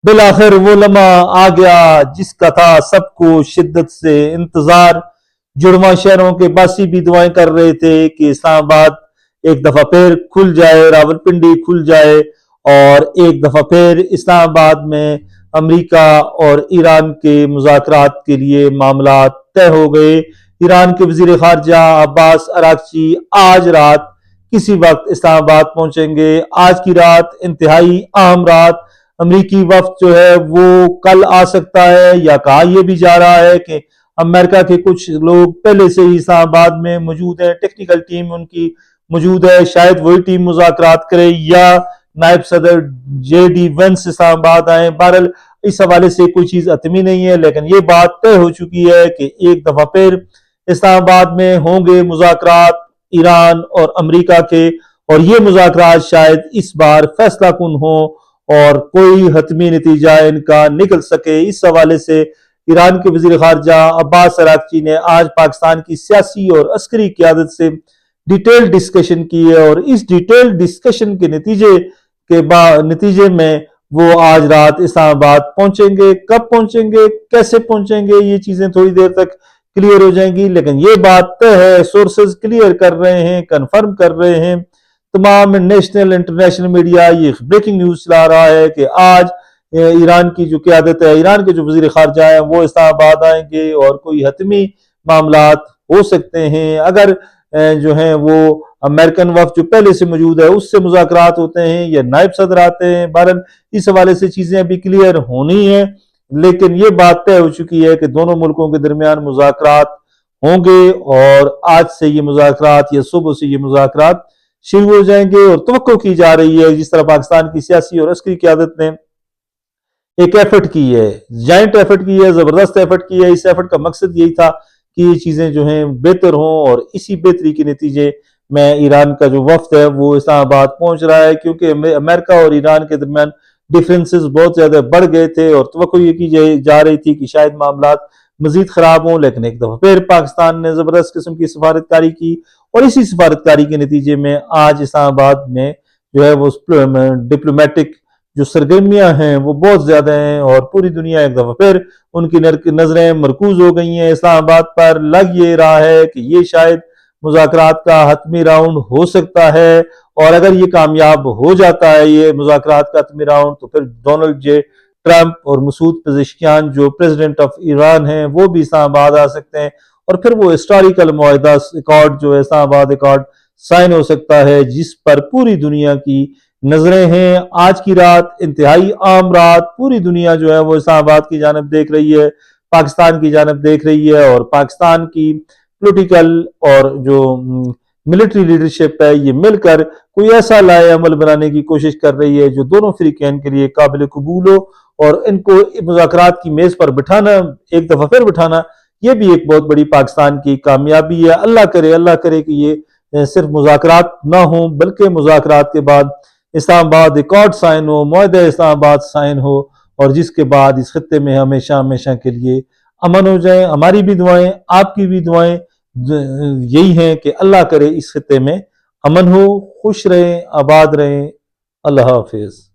بالآخر وہ لمحہ آ گیا جس کا تھا سب کو شدت سے انتظار۔ جڑواں شہروں کے باسی بھی دعائیں کر رہے تھے کہ اسلام آباد ایک دفعہ پھر کھل جائے، راولپنڈی کھل جائے، اور ایک دفعہ پھر اسلام آباد میں امریکہ اور ایران کے مذاکرات کے لیے معاملات طے ہو گئے۔ ایران کے وزیر خارجہ عباس اراغچی آج رات کسی وقت اسلام آباد پہنچیں گے۔ آج کی رات انتہائی اہم رات۔ امریکی وفد جو ہے وہ کل آ سکتا ہے، یا کہا یہ بھی جا رہا ہے کہ امریکہ کے کچھ لوگ پہلے سے ہی اسلام آباد میں موجود ہیں، ٹیکنیکل ٹیم ان کی موجود ہے، شاید وہی ٹیم مذاکرات کرے یا نائب صدر جے ڈی وینس اسلام آباد آئیں۔ بہرحال اس حوالے سے کوئی چیز حتمی نہیں ہے، لیکن یہ بات طے ہو چکی ہے کہ ایک دفعہ پھر اسلام آباد میں ہوں گے مذاکرات ایران اور امریکہ کے، اور یہ مذاکرات شاید اس بار فیصلہ کن ہوں اور کوئی حتمی نتیجہ ان کا نکل سکے۔ اس حوالے سے ایران کے وزیر خارجہ عباس اراغچی نے آج پاکستان کی سیاسی اور عسکری قیادت سے ڈیٹیل ڈسکشن کی ہے، اور اس ڈیٹیل ڈسکشن کے نتیجے میں وہ آج رات اسلام آباد پہنچیں گے۔ کب پہنچیں گے، کیسے پہنچیں گے، یہ چیزیں تھوڑی دیر تک کلیئر ہو جائیں گی، لیکن یہ بات طے ہے، سورسز کلیئر کر رہے ہیں، کنفرم کر رہے ہیں، تمام نیشنل انٹرنیشنل میڈیا یہ بریکنگ نیوز چلا رہا ہے کہ آج ایران کی جو قیادت ہے، ایران کے جو وزیر خارجہ ہیں وہ اسلام آباد آئیں گے، اور کوئی حتمی معاملات ہو سکتے ہیں۔ اگر جو ہیں وہ امریکن وفد جو پہلے سے موجود ہے اس سے مذاکرات ہوتے ہیں یا نائب صدر آتے ہیں، بہرحال اس حوالے سے چیزیں ابھی کلیئر ہونی ہیں، لیکن یہ بات طے ہو چکی ہے کہ دونوں ملکوں کے درمیان مذاکرات ہوں گے، اور آج سے یہ مذاکرات یا صبح سے یہ مذاکرات شروع ہو جائیں گے۔ اور توقع کی جا رہی ہے، جس طرح پاکستان کی سیاسی اور عسکری قیادت نے ایک ایفرٹ کی ہے، جائنٹ ایفرٹ کی ہے، زبردست ایفرٹ کی ہے، اس ایفرٹ کا مقصد یہی تھا کہ یہ چیزیں جو ہیں بہتر ہوں، اور اسی بہتری کے نتیجے میں ایران کا جو وفد ہے وہ اسلام آباد پہنچ رہا ہے، کیونکہ امریکہ اور ایران کے درمیان ڈیفرنسز بہت زیادہ بڑھ گئے تھے، اور توقع یہ کی جا رہی تھی کہ شاید معاملات مزید خراب ہوں، لیکن ایک دفعہ پھر پاکستان نے زبردست قسم کی سفارتکاری کی، اور اسی سفارتکاری کے نتیجے میں آج اسلام آباد میں جو ہے وہ ڈپلومیٹک جو سرگرمیاں ہیں وہ بہت زیادہ ہیں، اور پوری دنیا ایک دفعہ پھر ان کی نظریں مرکوز ہو گئی ہیں اسلام آباد پر۔ لگ یہ رہا ہے کہ یہ شاید مذاکرات کا حتمی راؤنڈ ہو سکتا ہے، اور اگر یہ کامیاب ہو جاتا ہے یہ مذاکرات کا حتمی راؤنڈ، تو پھر ڈونلڈ جے ٹرمپ اور مسعود پزشکیان جو پریزیڈنٹ آف ایران ہیں وہ بھی اسلام آباد آ سکتے ہیں، اور پھر وہ ہسٹوریکل معاہدہ ایکارڈ جو ہے اسلام آباد ایکارڈ سائن ہو سکتا ہے، جس پر پوری دنیا کی نظریں ہیں۔ آج کی رات انتہائی اہم رات، پوری دنیا جو ہے وہ اسلام آباد کی جانب دیکھ رہی ہے، پاکستان کی جانب دیکھ رہی ہے، اور پاکستان کی پولیٹیکل اور جو ملٹری لیڈرشپ ہے یہ مل کر کوئی ایسا لائے عمل بنانے کی کوشش کر رہی ہے جو دونوں فریقین کے لیے قابل قبول ہو، اور ان کو مذاکرات کی میز پر بٹھانا، ایک دفعہ پھر بٹھانا، یہ بھی ایک بہت بڑی پاکستان کی کامیابی ہے۔ اللہ کرے کہ یہ صرف مذاکرات نہ ہوں، بلکہ مذاکرات کے بعد اسلام آباد ایکارڈ سائن ہو، معاہدہ اسلام آباد سائن ہو، اور جس کے بعد اس خطے میں ہمیشہ کے لیے امن ہو جائے۔ ہماری بھی دعائیں، آپ کی بھی دعائیں یہی ہیں کہ اللہ کرے اس خطے میں امن ہو، خوش رہیں، آباد رہیں۔ اللہ حافظ۔